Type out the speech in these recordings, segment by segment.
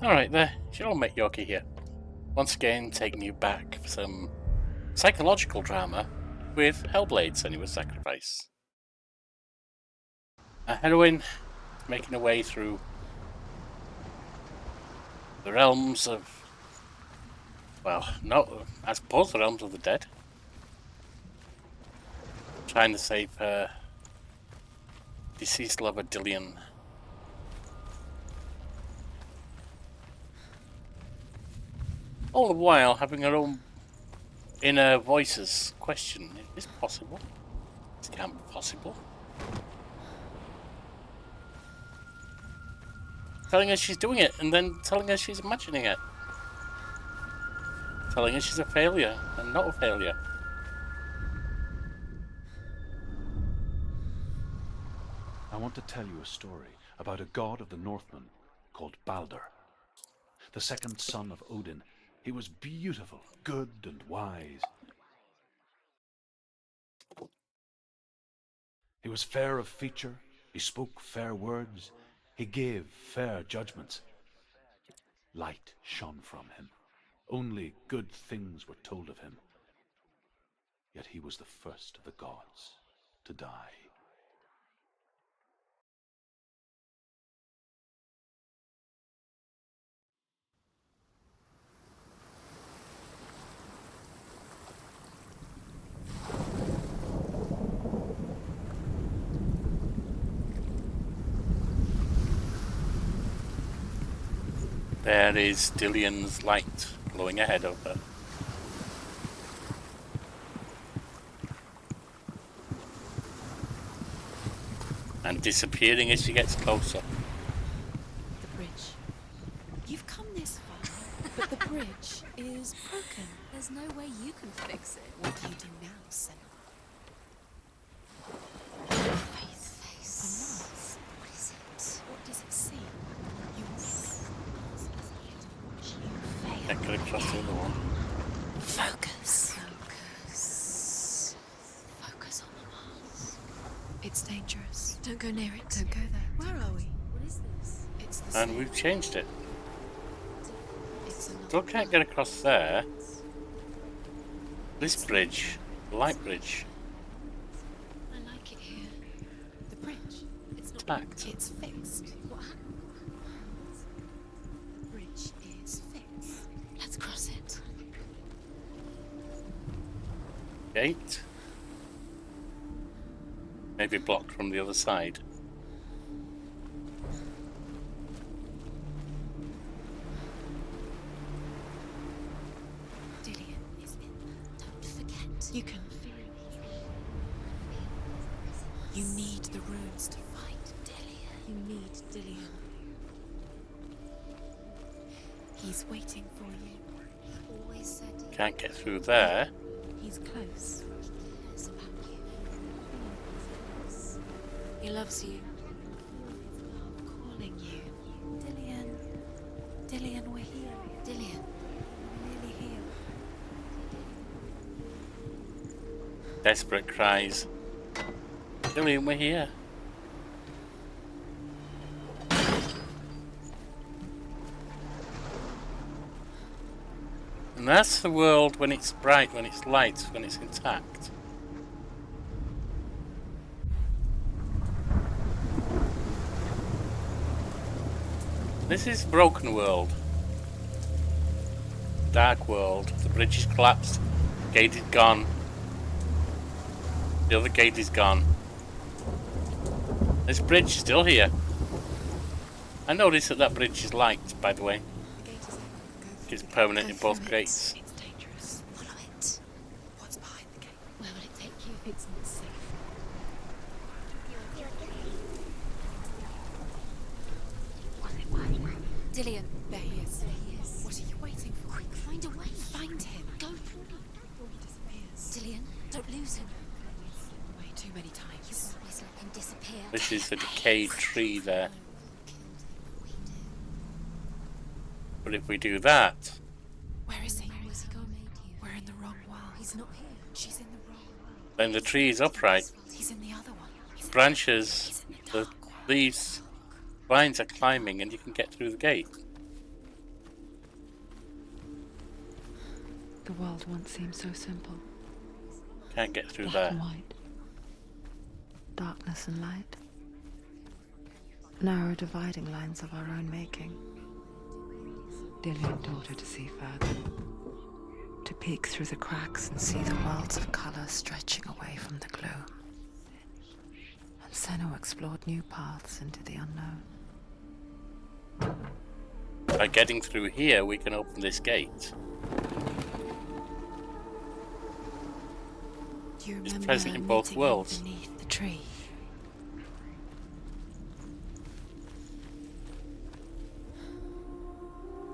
Alright there, Shalom mate Yorkie here. Once again taking you back for some psychological drama with Hellblade, Senua's Sacrifice. A heroine making her way through the realms of, well, no, I suppose the realms of the dead. Trying to save her deceased lover Dillion. All the while having her own inner voices question, is this possible? This can't be possible. Telling her she's doing it, and then telling her she's imagining it. Telling her she's a failure, and not a failure. I want to tell you a story about a god of the Northmen called Balder. The second son of Odin. He was beautiful, good, and wise. He was fair of feature, he spoke fair words, he gave fair judgments. Light shone from him. Only good things were told of him. Yet he was the first of the gods to die. There is Dillion's light glowing ahead of her. And disappearing as she gets closer. The bridge. You've come this far, but the bridge is broken. There's no way you can fix it. What do you do now, Senua? Face. A mask. What is it? What does it see? You That could have crossed the other one. focus. Focus on the mask. It's dangerous. Don't go near it. Don't go there. Where are we? What is this? It's the And same. we've changed it. It's another. Still can't get across there. This bridge, the light bridge, I like it here. The bridge. It's not. tacked. It's fixed. What happened? The bridge is fixed. Let's cross it. Gate. Maybe blocked from the other side. Dillion is in. Don't forget. You can feel it. You need the runes to fight Dillion. You need Dillion. He's waiting for you. He always said he Can't get through there. He's close. cares about you. He loves you. Calling you. Dillion. Dillion, we're here. Dillion. We're nearly here. Desperate cries. Dillion, we're here. And that's the world when it's bright, when it's light, when it's intact. This is broken world. Dark world. The bridge is collapsed. Gate is gone. The other gate is gone. This bridge is still here. I noticed that bridge is light, by the way. The gate is open. Go through It's the gate. permanent Go in both through it. gates. It's dangerous. Follow it. What's behind the gate? Where will it take you? It's not safe. Dillion. There he is. There he is. What are you waiting for? Quick, find a way. Find him. Go. Before he disappears. Dillion, don't lose him. Way too many times. You always let him disappear. This is the decayed tree there. But if we do that, Where is he? Where's he gone? We're in the wrong world. He's not here. She's in the wrong world. then the tree is upright. He's in the other one. He's in Branches, He's in the the dark world. leaves, vines are climbing, and you can get through the gate. The world once seemed so simple. Can't get through Black there. and white. Darkness and light. Narrow dividing lines of our own making. Dillion taught her to see further. To peek through the cracks and see the worlds of colour stretching away from the gloom. And Senua explored new paths into the unknown. By getting through here, we can open this gate. Do you It's remember present in both meeting worlds. beneath the tree?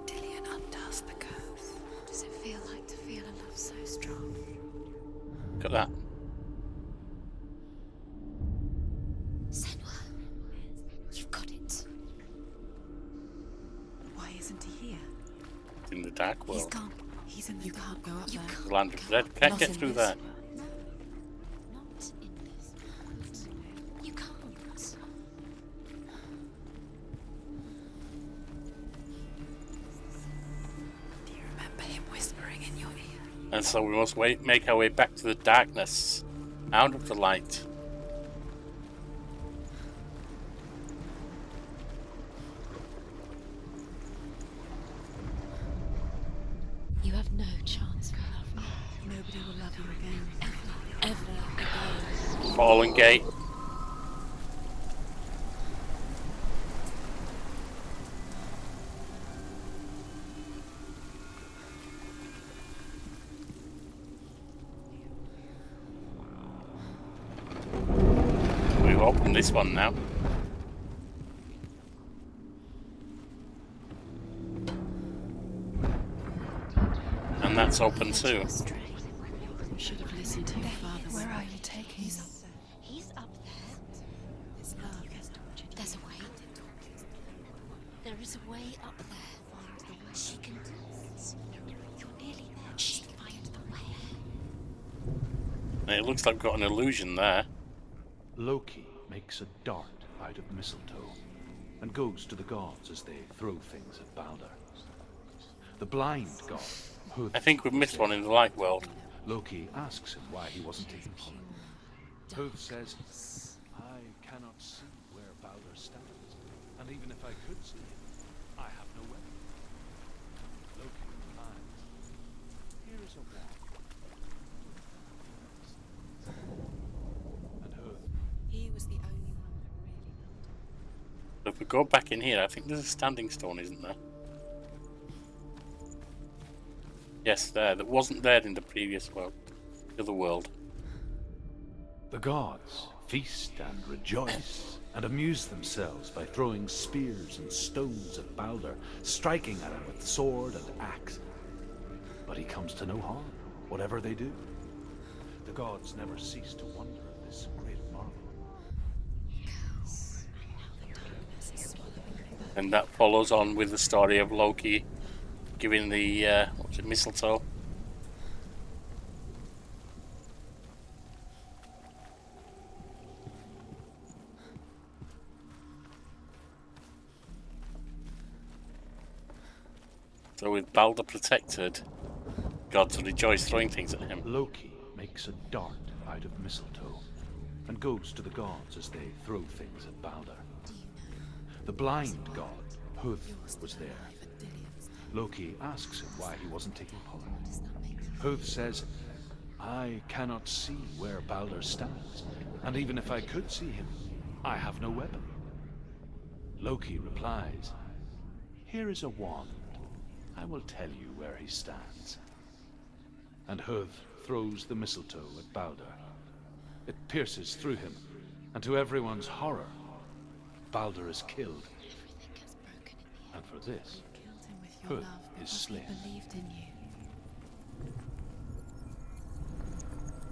Dillion undoes the curse. What does it feel like to feel a love so strong? Look at that. Senua, you've got it. Why isn't he here? It's in the dark He's world. gone. He's in the You can't go up You there. can't. The land of the dead. Can't Not get in through this that. No, not in this world. You can't. Do you remember him whispering in your ear? And so we must make our way back to the darkness, out of the light. You have no chance for love now. Nobody will love you again. Ever again. Fallen gate. We've opened this one now. And that's open too. You should have listened to your father. Where are you taking us? He's up there. This love has taught you to There's a way. There is a way up there. She can do it. You're nearly there. She'll find the way. And it looks like we've got an illusion there. Loki makes a dart out of mistletoe and goes to the gods as they throw things at Balder. The blind god, Hud, I think we've missed one in the light world. Loki asks him why he wasn't taken part. Hud says, I cannot see where Balder stands, and even if I could see him, I have no weapon. Loki replies, here is a wand. And Hud, He was the only one that really loved him. If we go back in here, I think there's a standing stone, isn't there? Yes, there. That wasn't there in the previous world. The other world. the gods feast and rejoice and amuse themselves by throwing spears and stones at Balder, striking at him with sword and axe. But he comes to no harm, whatever they do. The gods never cease to wonder at this great marvel. And that follows on with the story of Loki giving the what was it, mistletoe. So with Balder protected, gods rejoice throwing things at him. Loki makes a dart out of mistletoe and goes to the gods as they throw things at Balder. The blind god, Hud, was there. Loki asks him why he wasn't taking part. Hud says, I cannot see where Balder stands, and even if I could see him, I have no weapon. Loki replies, here is a wand. I will tell you where he stands. And Hud throws the mistletoe at Balder. It pierces through him, and to everyone's horror, Balder is killed. And for this, Killed him with your Hud love is because he slain. believed in you.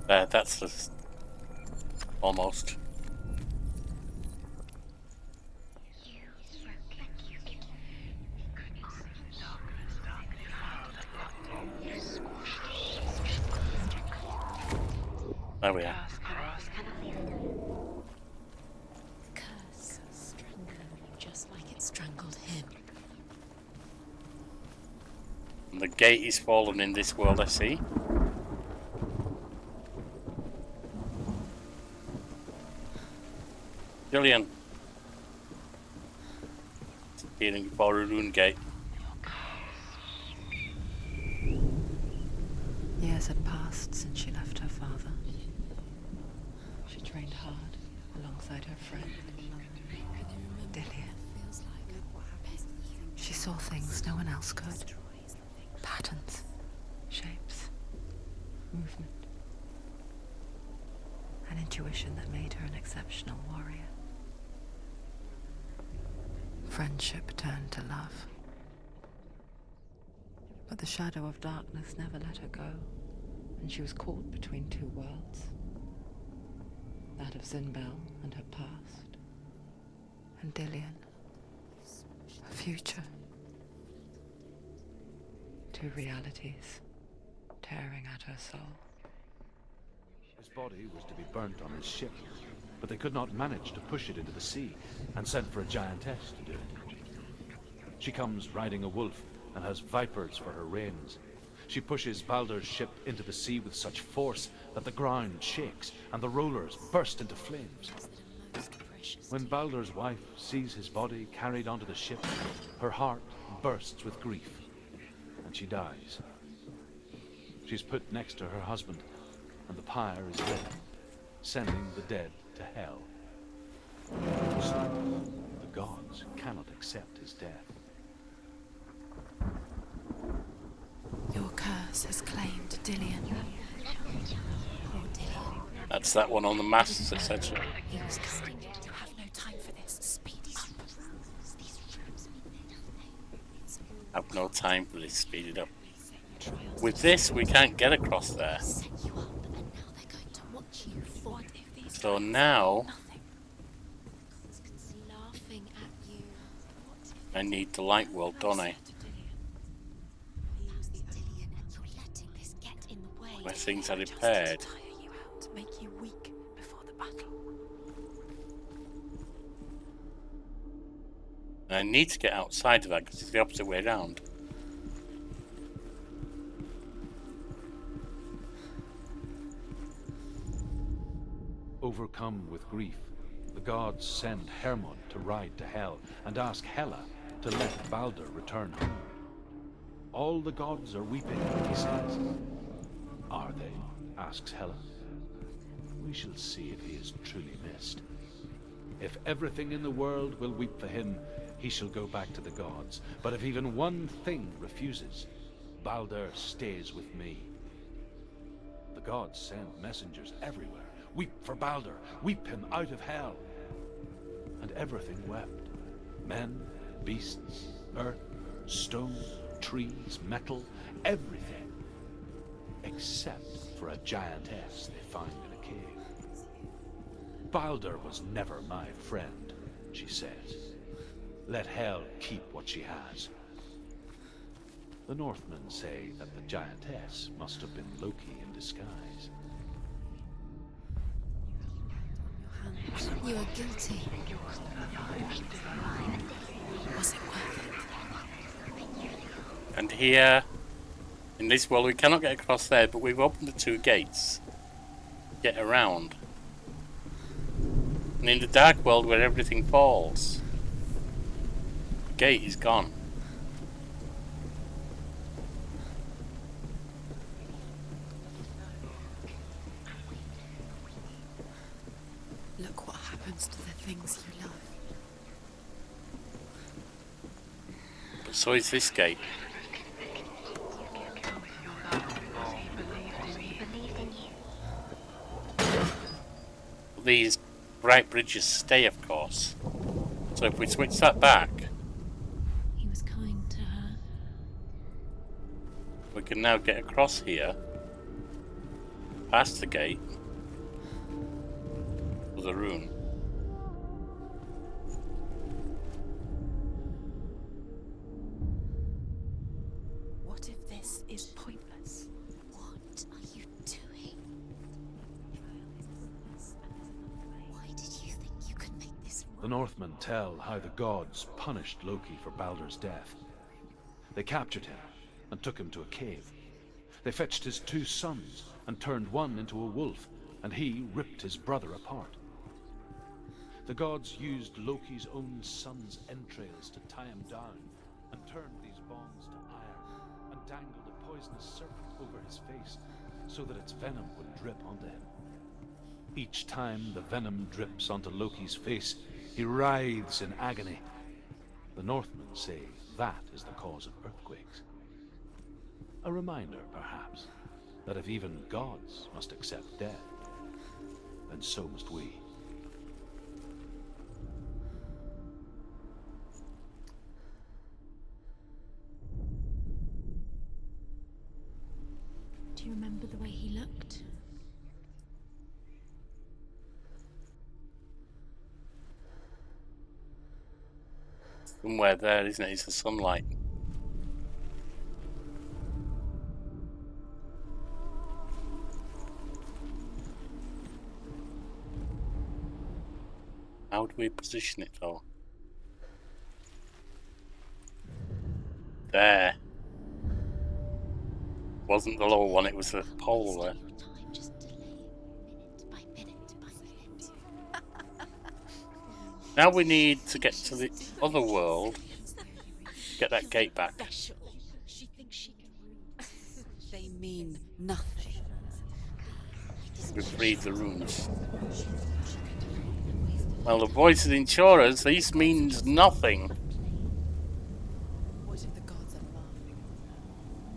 That's just almost. There we are. The curse strangling you just like it strangled him. And the gate is fallen in this world, I see. Dillion. Healing before a rune gate. Years had passed since she left her father. She trained hard alongside her friend, Dillion. She saw things no one else could. Patterns, shapes, movement. An intuition that made her an exceptional warrior. Friendship turned to love. But the shadow of darkness never let her go, and she was caught between two worlds. That of Zinbel and her past, and Dillion, her future. Two realities tearing at her soul. His body was to be burnt on his ship, but they could not manage to push it into the sea, and sent for a giantess to do it. She comes riding a wolf, and has vipers for her reins. She pushes Baldur's ship into the sea with such force that the ground shakes, and the rollers burst into flames. When Baldur's wife sees his body carried onto the ship, her heart bursts with grief, and she dies. She's put next to her husband, and the pyre is lit, sending the dead to hell. The gods cannot accept his death. Your curse has claimed Dillion. Poor Dillion. That's that one on the masts, etc. He was coming. You have no time for this. Speed up. Have no time for this. Speed it up. With this, we can't get across there. So now, I need the light world, don't I? Where things are repaired. And I need to get outside of that because it's the opposite way around. Overcome with grief, the gods send Hermod to ride to Hell and ask Hela to let Baldur return home. All the gods are weeping, he says. Are they? Asks Hela. We shall see if he is truly missed. If everything in the world will weep for him, he shall go back to the gods. But if even one thing refuses, Baldur stays with me. The gods send messengers everywhere. Weep for Baldur, weep him out of hell. And everything wept. Men, beasts, earth, stone, trees, metal, everything. Except for a giantess they find in a cave. Baldur was never my friend, she says. Let Hell keep what she has. The Northmen say that the giantess must have been Loki in disguise. You are guilty. Was it worth it? And here, in this world, we cannot get across there, but we've opened the two gates. Get around. And in the dark world where everything falls, the gate is gone. Look what happens to the things you love. But so is this gate. These bright bridges stay, of course. So if we switch that back, He was kind to her. we can now get across here, past the gate, with a rune. What if this is pointless? What are you doing? Why did you think you could make this work? The Northmen tell how the gods punished Loki for Baldur's death. They captured him and took him to a cave. They fetched his 2 sons and turned one into a wolf, and he ripped his brother apart. The gods used Loki's own son's entrails to tie him down, and turned these bonds to iron, and dangled a poisonous serpent over his face, so that its venom would drip onto him. Each time the venom drips onto Loki's face, he writhes in agony. The Northmen say that is the cause of earthquakes. A reminder, perhaps, that if even gods must accept death, then so must we. Do you remember the way he looked? Somewhere there, isn't it? It's the sunlight. How do we position it though? There. Wasn't the lower one, it was the pole there. Your time just delay minute by minute by minute. Now we need to get to the other world. Get that gate back. Special. She thinks she can read. They mean nothing. We've read the runes. Well, the voices in Chora's, this means nothing. What if the gods are laughing?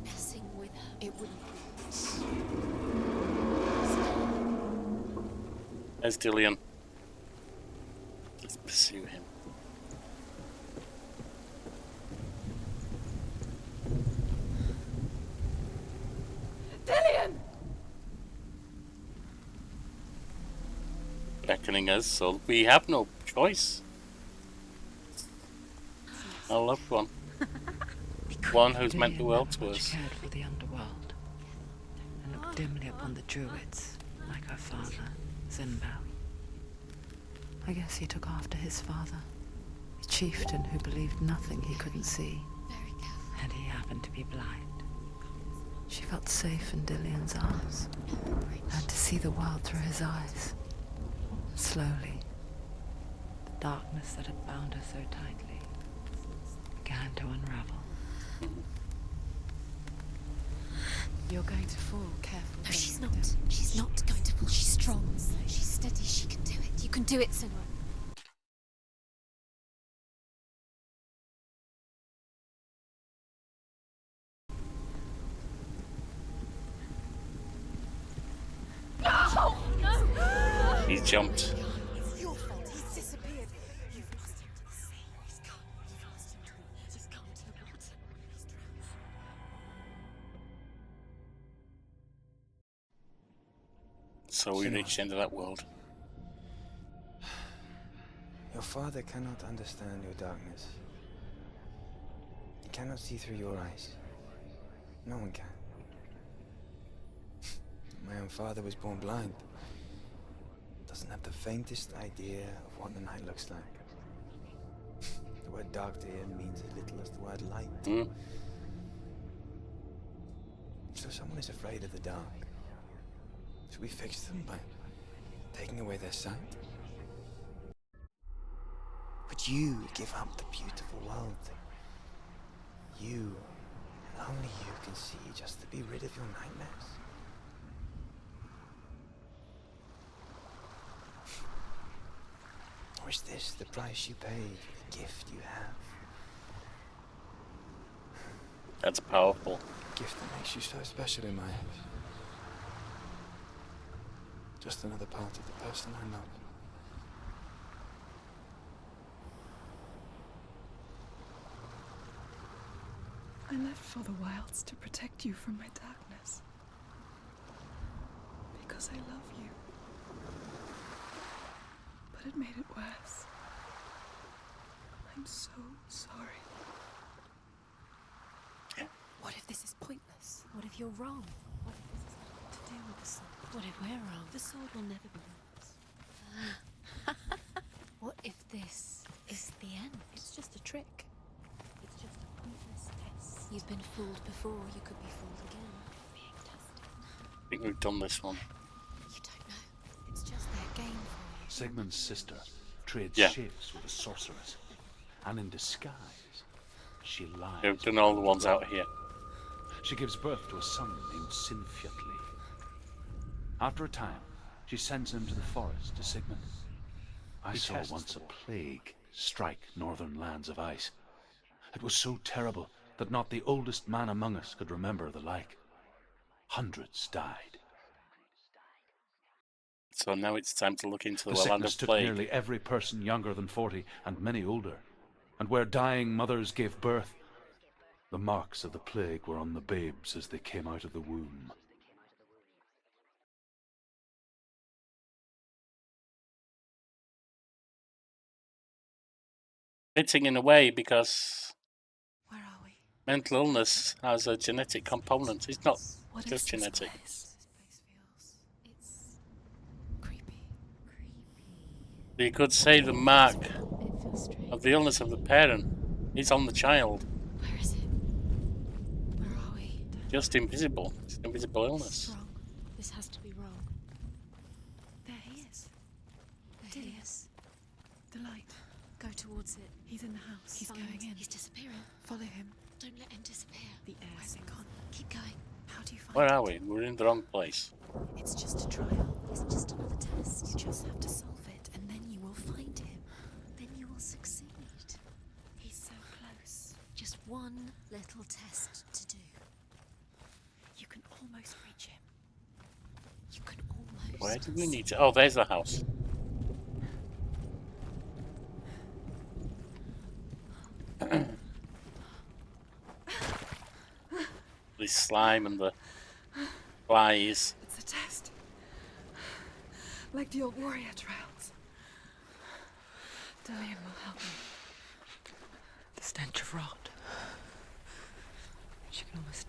Messing with her. It wouldn't There's Dillion. Let's pursue him. Dillion! Beckoning us, so we have no choice. Our loved one. One who's meant the world to us. Cared for the underworld and looked dimly upon the druids, like her father, Zinbel. I guess he took after his father, a chieftain who believed nothing he couldn't see, Very careful. and he happened to be blind. She felt safe in Dillion's arms, and to see the world through his eyes. Slowly, the darkness that had bound her so tightly began to unravel. You're going to fall, careful. No, she's not. She's not going to fall. She's strong. She's steady. She can do it. You can do it, Senua. He's jumped. It's your fault. He's disappeared. You've lost him to the sea. He's gone. You've lost him to the... He's gone to the water. He's drowned. So we reached the end of that world. Your father cannot understand your darkness. He cannot see through your eyes. No one can. My own father was born blind. Doesn't have the faintest idea of what the night looks like. The word dark to him means as little as the word light. So someone is afraid of the dark. Should we fix them by taking away their sight? Would you give up the beautiful world that you, and only you, can see just to be rid of your nightmares? Or is this the price you pay for the gift you have? That's powerful. A gift that makes you so special in my eyes. Just another part of the person I love. I left for the wilds to protect you from my darkness. Because I love you. But it made it worse. I'm so sorry. What if this is pointless? What if you're wrong? What if this has nothing to do with the sword? What if we're wrong? The sword will never be yours. What if this is the end? It's just a trick. It's just a pointless test. You've been fooled before, you could be fooled again. Being tested. I think we've done this one. You don't know. It's just their game for you. Sigmund's sister trades Yeah. shapes with a sorceress, and in disguise, she lies. We've done all the ones out here. She gives birth to a son named Sinfjotli. After a time, she sends him to the forest to Sigmund. I saw once a plague strike northern lands of ice. It was so terrible that not the oldest man among us could remember the like. Hundreds died. So now it's time to look into The the land sickness of took plague. nearly every person younger than 40, and many older. And where dying mothers gave birth, the marks of the plague were on the babes as they came out of the womb. Fitting in a way because Where are we? mental illness has a genetic component. It's not What just is this genetic. place? This place feels... It's... creepy. You could say the mark It feels strange. of the illness of the parent is on the child. Where is it? Where are we? Just invisible. It's an invisible This illness. is wrong. This has to be wrong. There he is. There he is. The light. Go towards it. He's in the house. He's Find- going in. He's disappearing. Follow him. Don't let him disappear. The air's Where's it gone? Keep going. How do you find Where it? are we? We're in the wrong place. It's just a trial. It's just another test. You just have to solve it, and then you will find him. Then you will succeed. He's so close. Just one little test to do. You can almost reach him. You can almost... Where do we need to? Oh, there's the house. The slime and the flies. It's a test. Like the old warrior trials. Dillion will help me. The stench of rot. She can almost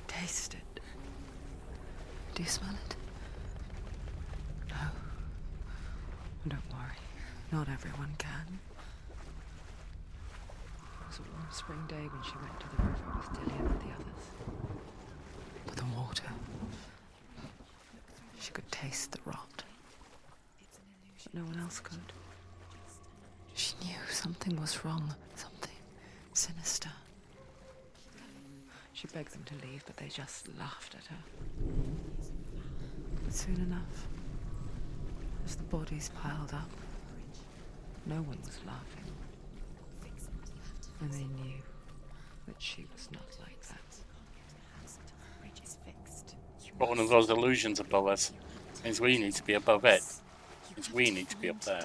taste it. Do you smell it? No. Don't worry. Not everyone can. It was a warm spring day when she went to the river with Dillion and the others. But the water. She could taste the rot. But no one else could. She knew something was wrong. Something sinister. She begged them to leave, but they just laughed at her. But soon enough, as the bodies piled up, no one was laughing. And they knew that she was not like that. But one of those illusions above us means we need to be above it. Means we need to be up there.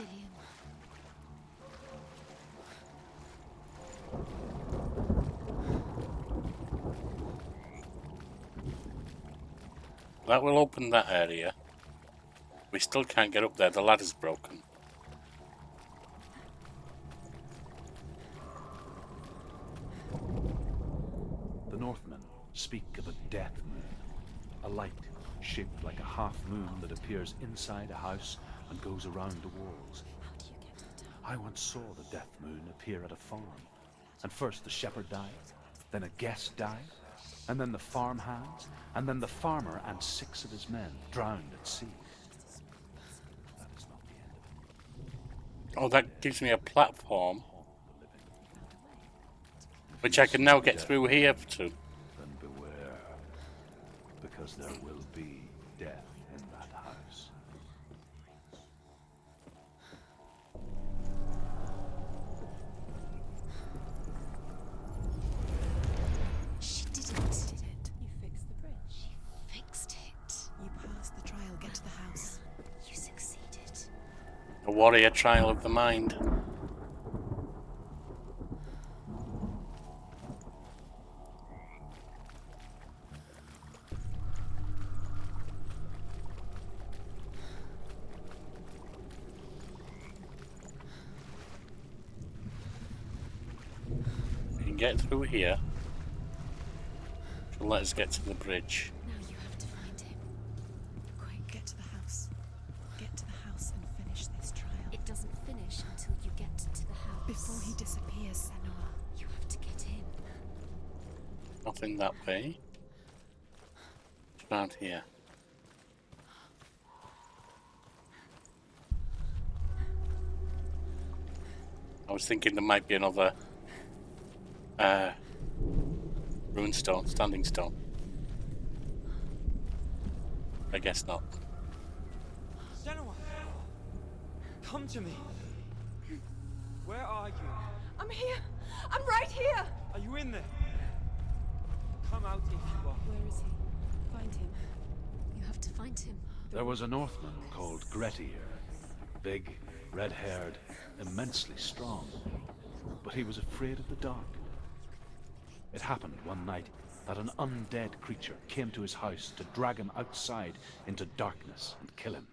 That will open that area. We still can't get up there. The ladder's broken. The Northmen speak of a death moon, a light shaped like a half moon that appears inside a house and goes around the walls. I once saw the death moon appear at a farm, and first the shepherd died, then a guest died, and then the farm hands, and then the farmer and 6 of his men drowned at sea. That is not the end of it. Oh, that gives me a platform, which I can now get through here to. Then beware, because there will be death in that house. She did it. You fixed the bridge. She fixed it. You passed the trial. Get to the house. You succeeded. A warrior trial of the mind. We can get through here. Which will let us get to the bridge. Now you have to find him. Quick, get to the house. Get to the house and finish this trial. It doesn't finish until you get to the house. Before he disappears, Senua. You have to get in. Nothing that way. What's around here? I was thinking there might be another rune stone, standing stone. I guess not. Senua! Come to me! Where are you? I'm here. I'm right here. Are you in there? Come out if you are. Where is he? Find him. You have to find him. There was a Northman called Grettir. Big, red-haired, immensely strong. But he was afraid of the dark. It happened one night that an undead creature came to his house to drag him outside into darkness and kill him.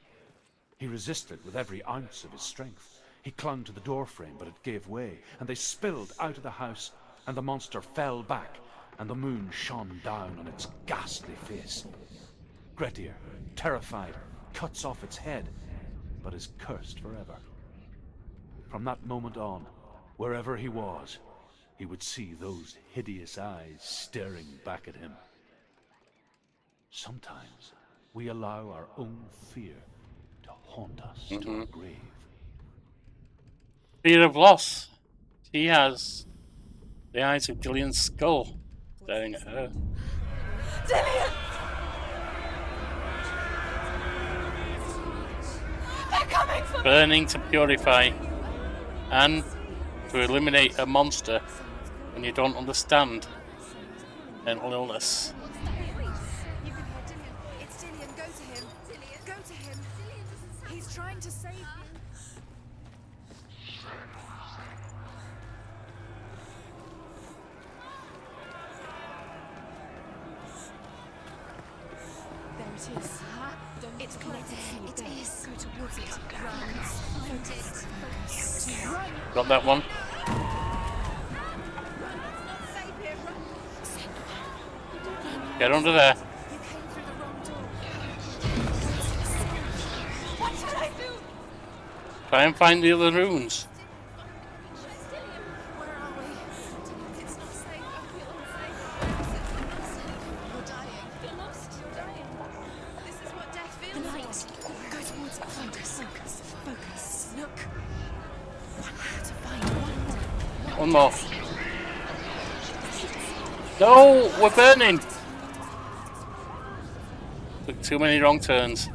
He resisted with every ounce of his strength. He clung to the doorframe, but it gave way, and they spilled out of the house, and the monster fell back, and the moon shone down on its ghastly face. Grettir, terrified, cuts off its head, but is cursed forever. From that moment on, wherever he was, he would see those hideous eyes staring back at him. Sometimes we allow our own fear to haunt us to our grave. Fear of loss. He has the eyes of Dillion's skull staring at her. Dillion! They're coming for me! Burning to purify and to eliminate a monster when you don't understand mental illness. You can hear Dillion. It's Dillion. Go to him. Dillion. Go to him. He's trying to save you. There it is. It's close. It is. Go towards it. Run. Find it. Focus. Run. Got that one? Save him. Run. Get under there. You came through the wrong door. What should I do? Try and find the other runes. Where are we? It's not safe. I feel unsafe. You're dying. You're lost. You're dying. This is what death feels like. Go towards it. Focus. Focus. Focus. Look. One more to find. One more. No, we're burning. Took too many wrong turns.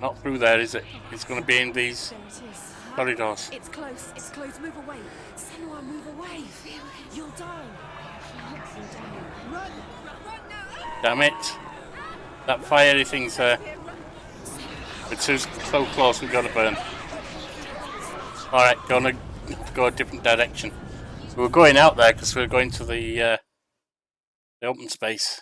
Not through there, is it? It's going to be in these There it is. corridors. It's close. It's close. Move away. Senua, move away. You'll die. You're dying. Run. Run now. Damn it. That fiery thing's there. It's so close, we've got to burn. Alright, gonna go a different direction. So we're going out there because we're going to the open space.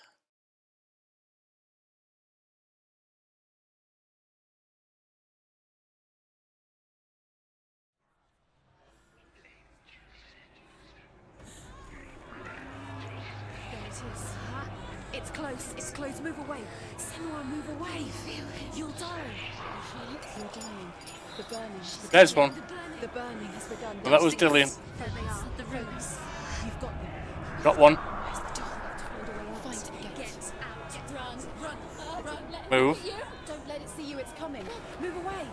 There it is. It's close. It's close. Move away. Senua, move away. You'll die. You're dying. The burning. There's one. The burning has begun. Well, that was Dillion. There they are. The runes. You've got them. Got one. Where's the door? Find a way out. Find it. Get out. Run. Run. Let Move. it see you. Don't let it see you. It's coming. Move away.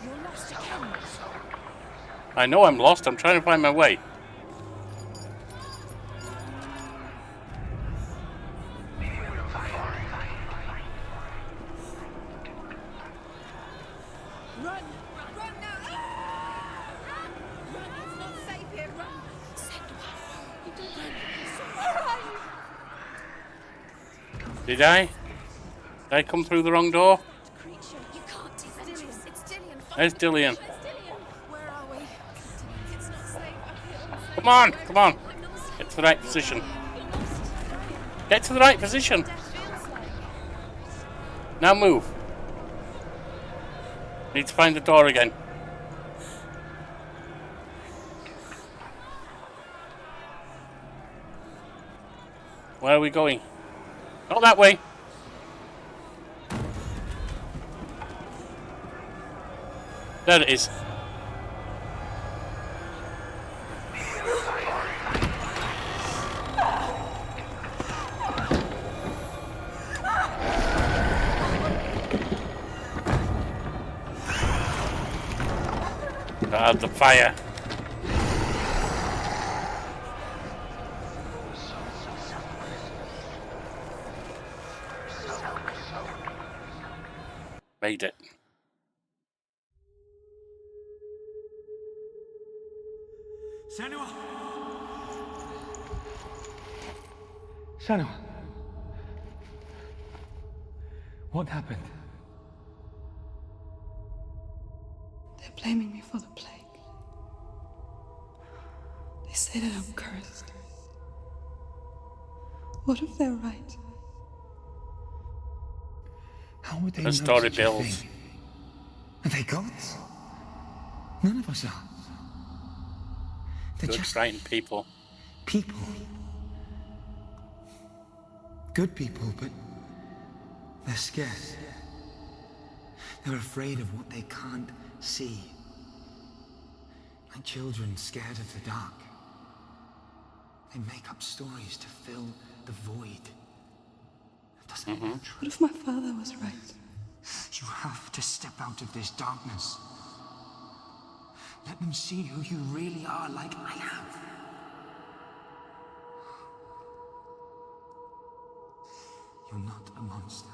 You're lost again. I know I'm lost, I'm trying to find my way. Run! Run now! Run! It's not safe here. Run! Senua! You don't run. Where are you? Did I? Did I come through the wrong door? Creature, you can't. It's Dillion. It's Dillion. There's Dillion. Where are we? It's not safe. I feel Come on, come on. I'm not safe. Get to the right position. You're lost. Get to the right position. Death feels like. Now move. Need to find the door again. Where are we going? Not that way. There it is. The fire. Made it. Senua! Senua! What happened? They're blaming me for the plague. They say that I'm cursed. What if they're right? How would they The know story such a builds. thing? Are they gods? None of us are. They're Good, just frightened people. people. Good people, but they're scared. They're afraid of what they can't see. Like children scared of the dark. They make up stories to fill the void. That doesn't mean What if my father was right? you have to step out of this darkness. Let them see who you really are, like I have. You're not a monster.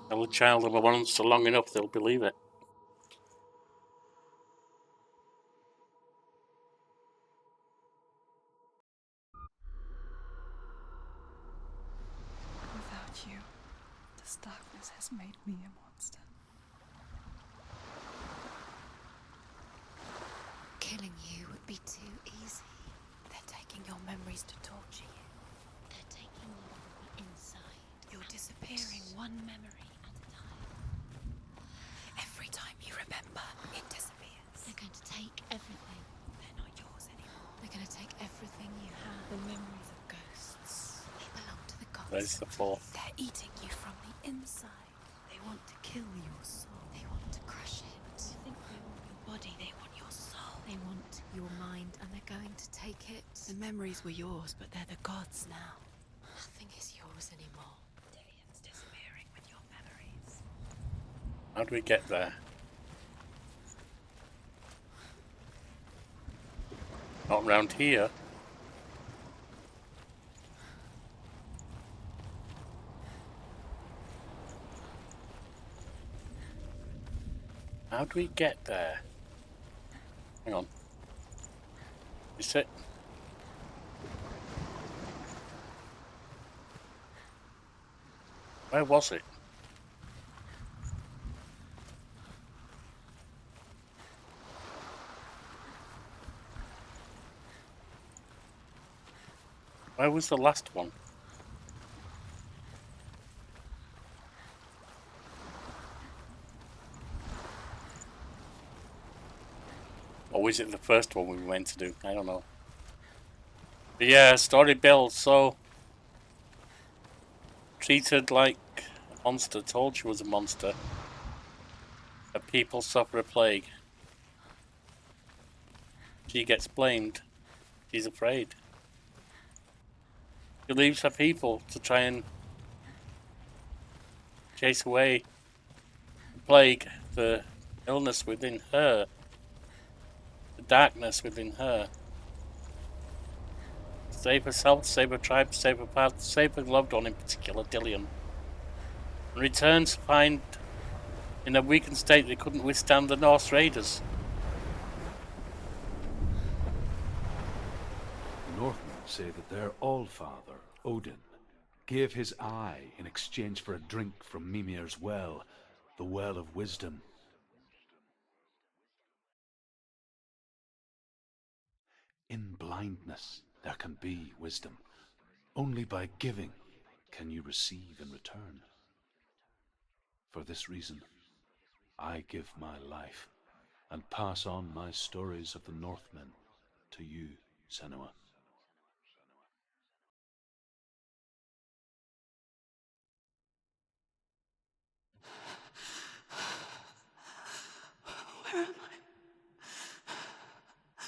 Tell a child of a monster long enough, they'll believe it. Without you, this darkness has made me a monster. Killing you would be too easy. They're taking your memories to torture you. They're taking you from the inside. You're disappearing one memory at a time. Every time you remember, it disappears. They're going to take everything. They're not yours anymore. They're going to take everything you have. The memories of ghosts. They belong to the gods. There's the fourth. They're eating you from the inside. They want to kill your soul. They want to crush it. They think they want your body. They want your soul. They want your mind, and they're going to take it. The memories were yours, but they're the gods now. Nothing is yours anymore. Dillion's disappearing with your memories. How do we get there? Not round here. How do we get there? Hang on. Is it? Where was it? Where was the last one? Or was it the first one we were meant to do? I don't know. But yeah, story builds, so treated like a monster, told she was a monster. Her people suffer a plague. She gets blamed. She's afraid. She leaves her people to try and chase away the plague, the illness within her, the darkness within her. Save herself, save her tribe, save her path, save her loved one, in particular Dillion. And returns to find in a weakened state they couldn't withstand the Norse raiders. The Northmen say that their Allfather, Odin, gave his eye in exchange for a drink from Mimir's well, the Well of Wisdom. In blindness there can be wisdom. Only by giving can you receive in return. For this reason, I give my life and pass on my stories of the Northmen to you, Senua. Where am I?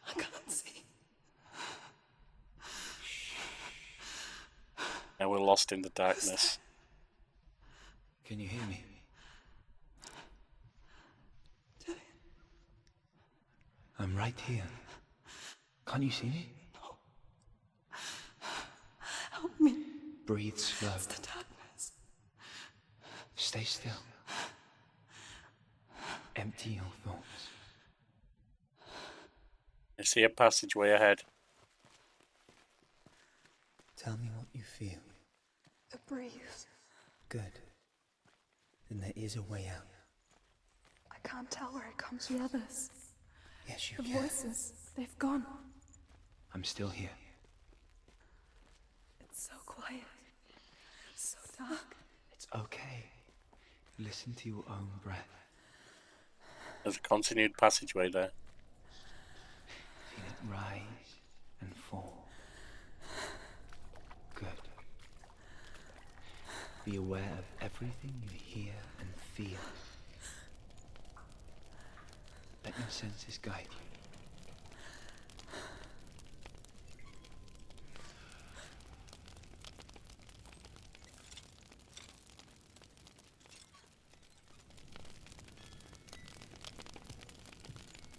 I can't see. Now we're lost in the darkness. Can you hear me? Dillion. I'm right here. Can't you see me? Help me. Breathe slow. It's the darkness. Stay still. Empty your thoughts. I see a passageway ahead. Tell me what you feel. A breeze. Good. Then there is a way out. I can't tell where it comes from others. Yes, you The can. voices, they've gone. I'm still here. It's so quiet. So dark. It's okay. Listen to your own breath. There's a continued passageway there. Feel it rise and fall. Good. Be aware of everything you hear and feel. Let your senses guide you.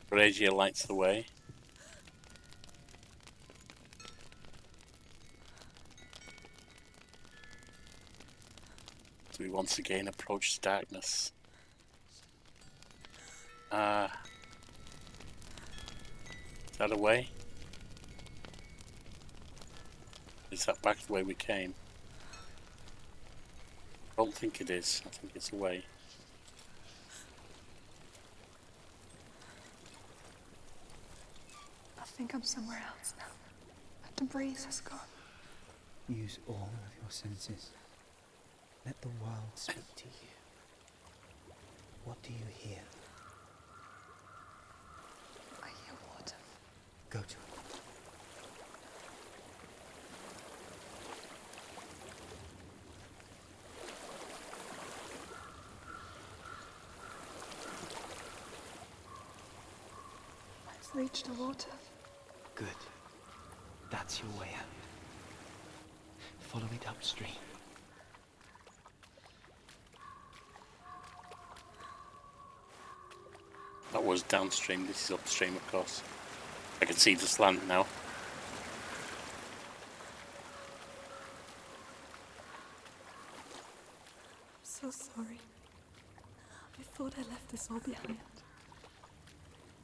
Brazier lights the way. So we once again approach the darkness. Is that a way? Is that back the way we came? I don't think it is. I think it's a way. I think I'm somewhere else now. But the breeze has gone. Use all of your senses. Let the world speak to you. What do you hear? I hear water. Go to it. I've reached the water. Good. That's your way out. Follow it upstream. That was downstream, this is upstream of course. I can see the slant now. I'm so sorry. I thought I left this all behind.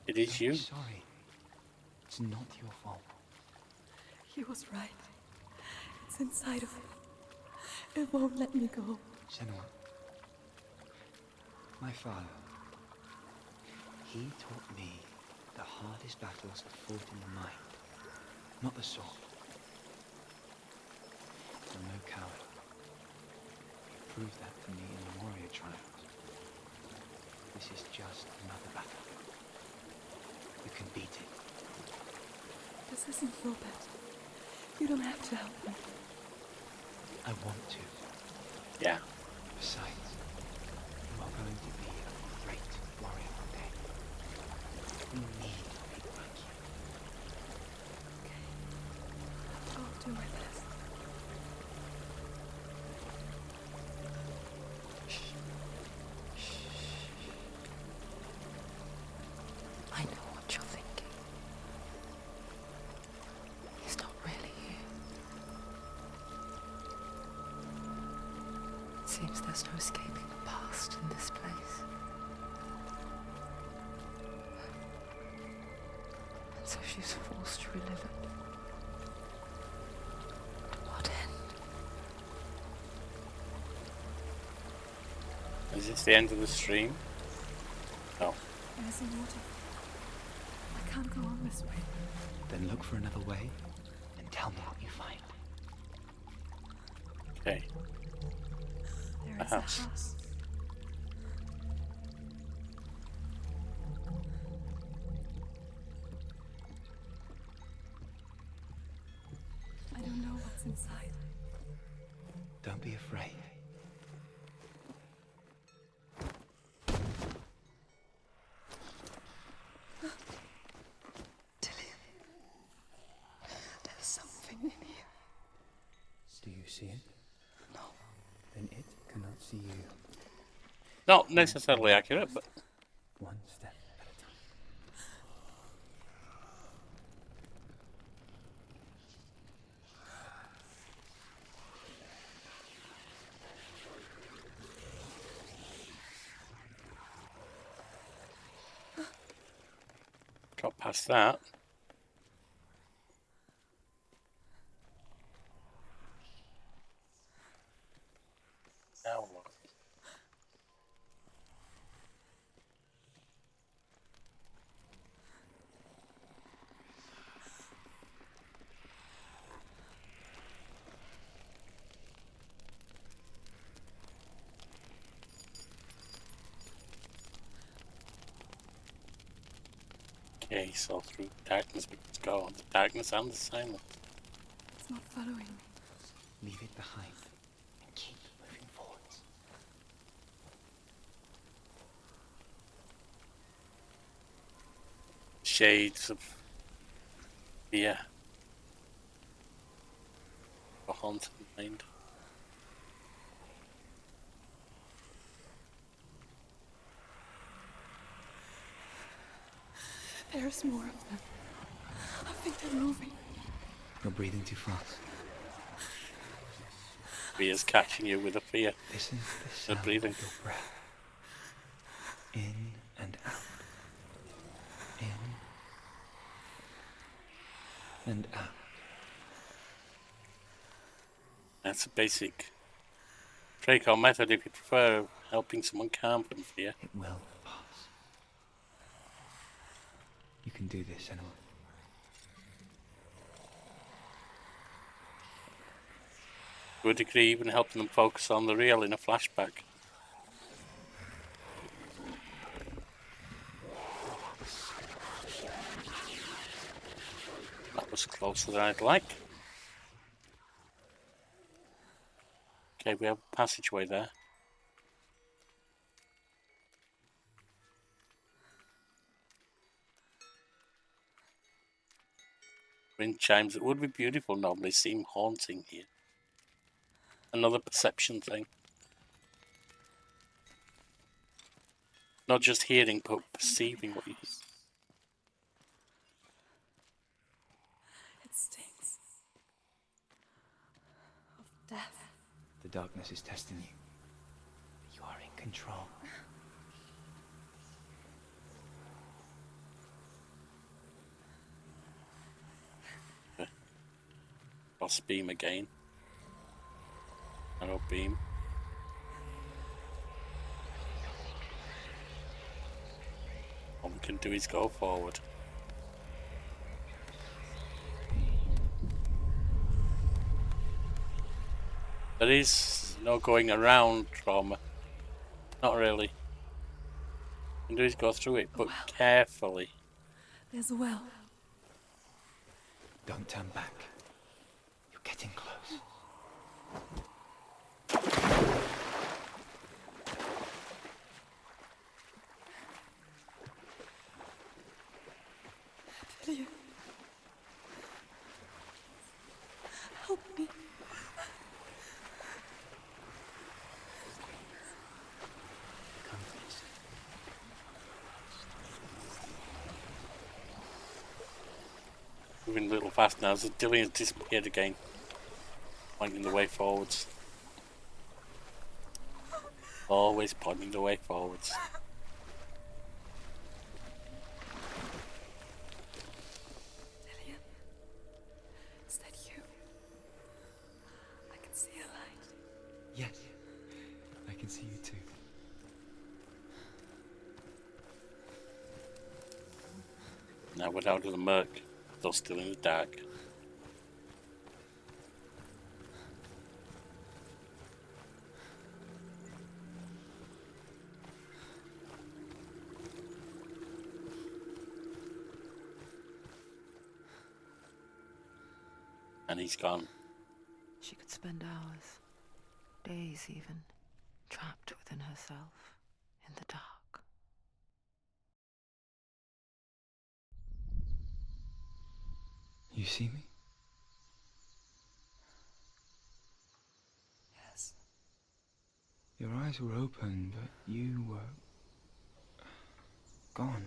It is you. Sorry. It's not your fault. He was right. It's inside of me. It won't let me go. Senua. My father. He taught me the hardest battles are fought in the mind, not the sword. I'm no coward. He proved that to me in the warrior trials. This is just another battle. You can beat it. This isn't your bet. You don't have to help me. I want to. Yeah. Besides, you are going to be a great warrior one day. You need people like you. I'll do my best. I know what you're thinking. He's not really here. Seems there's no escaping the past in this place. And so she's forced to relive it. To what end? Is this the end of the stream? No. There's a waterfall. I can't go on this way. Then look for another way and tell me what you find. Okay. There A is house. a house. I don't know what's inside. Don't be afraid. Not necessarily accurate, but One step at a time. got past that. Now what? Okay, so through darkness we can go on the darkness and the silence. It's not following me. Leave it behind and keep moving forwards. Shades of fear. A haunted mind. There's more of them. I think they're moving. You're breathing too fast. Fear's catching you with a fear. This is the Good sound breathing. of your breath. In and out. In and out. That's a basic Draco method if you prefer helping someone calm from fear. It will pass. You can do this, Senua. To a degree, even helping them focus on the real in a flashback. That was closer than I'd like. Okay, we have a passageway there. Wind chimes that would be beautiful normally seem haunting here. Another perception thing. Not just hearing, but perceiving what you hear. It stings. Of death. The darkness is testing you. But you are in control. Cross beam again. Arrow beam. All we can do is go forward. There is no going around trauma. Not really. All we can do is go through it, but carefully. There's a well. Don't turn back. You're getting close. Dillion. Help me. Come close. Moving a little fast now, so Dillion's disappeared again. Pointing the way forwards. Always pointing the way forwards. Dillion. Is that you? I can see a light. Yes. I can see you too. Now we're out of the murk, though still in the dark. And he's gone. She could spend hours, days even, trapped within herself, in the dark. You see me? Yes. Your eyes eyes were open, but you were gone.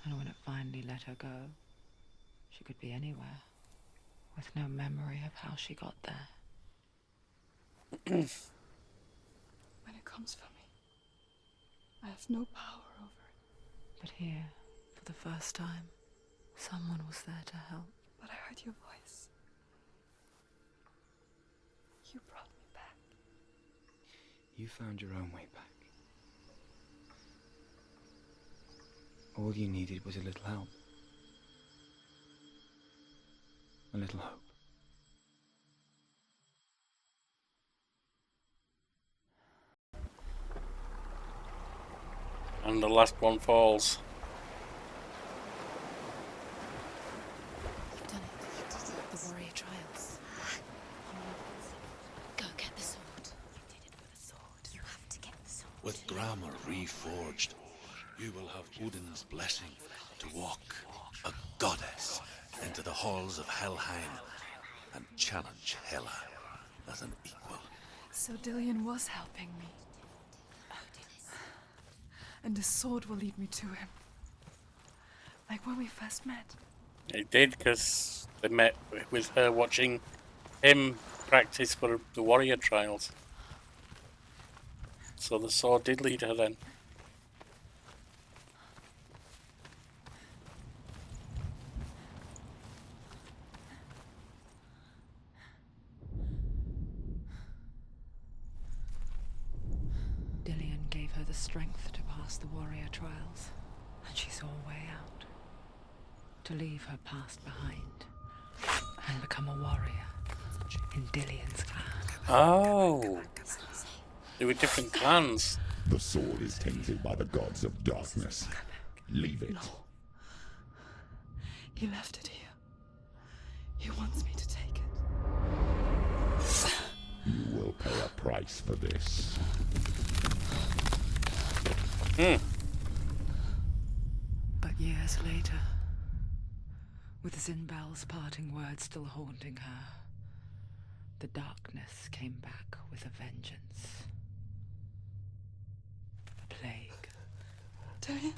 And when it finally let her go, she could be anywhere, with no memory of how she got there. When it comes for me, I have no power over it. But here, for the first time, someone was there to help. But I heard your voice. You brought me back. You found your own way back. All you needed was a little help. A little hope. And the last one falls. You've done it. You did it. The warrior trials. Go get the sword. You did it with a sword. You have to get the sword. With grammar reforged, you will have Odin's blessing to walk, a goddess, into the halls of Helheim and challenge Hela as an equal. So Dillion was helping me. And the sword will lead me to him. Like when we first met. It did, because they met with her watching him practice for the warrior trials. So the sword did lead her then. Dillion gave her the strength to pass the warrior trials, and she saw a way out. To leave her past behind and become a warrior in Dillion's clan. Oh! They were different clans. The sword is tainted by the gods of darkness. Leave it. No. He left it here. He wants me to take it. You will pay a price for this. But years later, with Zinbal's parting words still haunting her, the darkness came back with a vengeance. The plague. Dillion?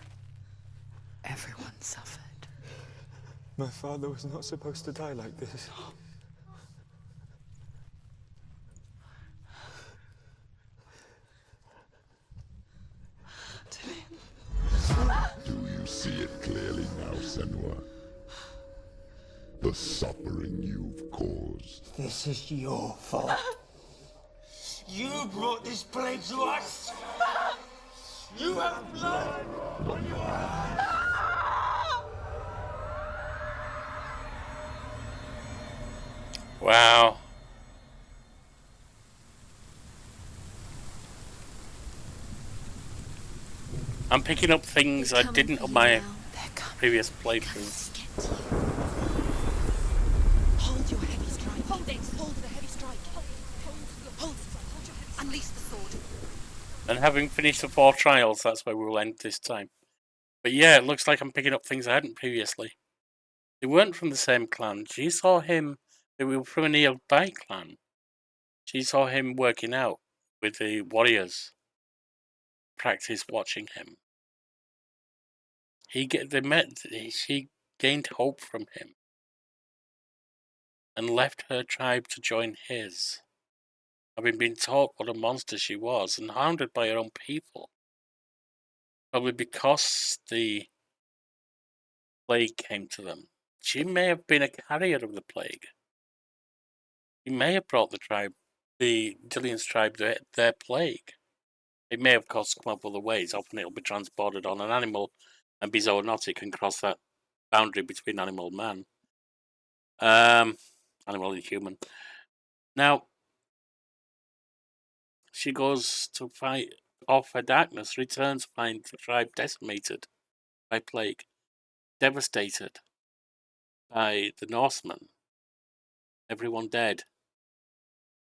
Everyone suffered. My father was not supposed to die like this. Do you see it clearly now, Senua? The suffering you've caused. This is your fault. You brought this plague to us. You have blood on your hands. Wow. I'm picking up things I didn't on my previous playthroughs. Hold your heavy strike. Hold it. Hold the heavy strike. Hold it. Unleash the sword. And having finished the 4 trials, that's where we'll end this time. But yeah, it looks like I'm picking up things I hadn't previously. They weren't from the same clan. She saw him, they were from a nearby clan. She saw him working out with the warriors. Practice watching him. She gained hope from him. And left her tribe to join his. Having been taught what a monster she was and hounded by her own people. Probably because the plague came to them. She may have been a carrier of the plague. She may have brought the Dillion's tribe, their plague. It may, of course, come up other ways. Often it'll be transported on an animal and be zoonotic and cross that boundary between animal and man. Animal and human. Now, she goes to fight off her darkness, returns to find the tribe decimated by plague, devastated by the Norsemen. Everyone dead.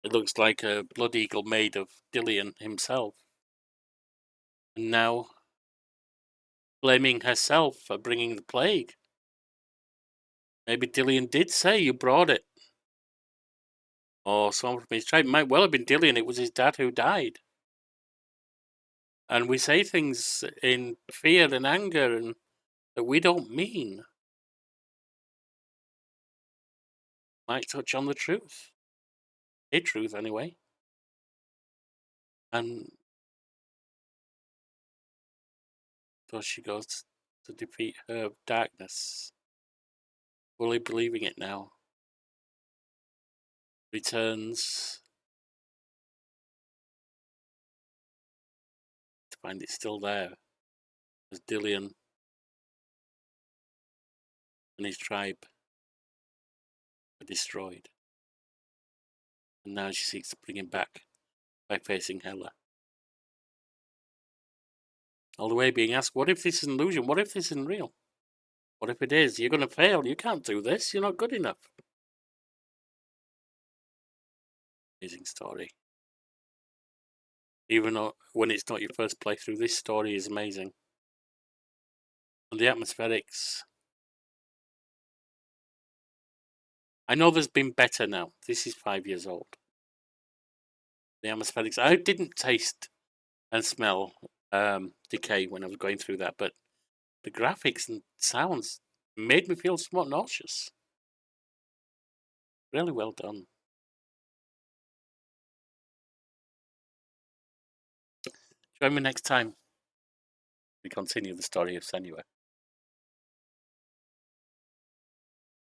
It looks like a blood eagle made of Dillion himself. And now, blaming herself for bringing the plague. Maybe Dillion did say you brought it. or someone from his tribe. It might well have been Dillion. It was his dad who died. And we say things in fear and anger and that we don't mean. Might touch on the truth. A truth, anyway. And so she goes to defeat her darkness, fully believing it now. Returns to find it still there, as Dillion and his tribe are destroyed. And now she seeks to bring him back by facing Hela. All the way being asked, what if this is an illusion? What if this isn't real? What if it is? You're going to fail. You can't do this. You're not good enough. Amazing story. Even though, when it's not your first playthrough, this story is amazing. And the atmospherics. I know there's been better now. This is 5 years old. The atmospherics. I didn't taste and smell decay when I was going through that, but the graphics and sounds made me feel somewhat nauseous. Really well done. Join me next time we continue the story of Senua.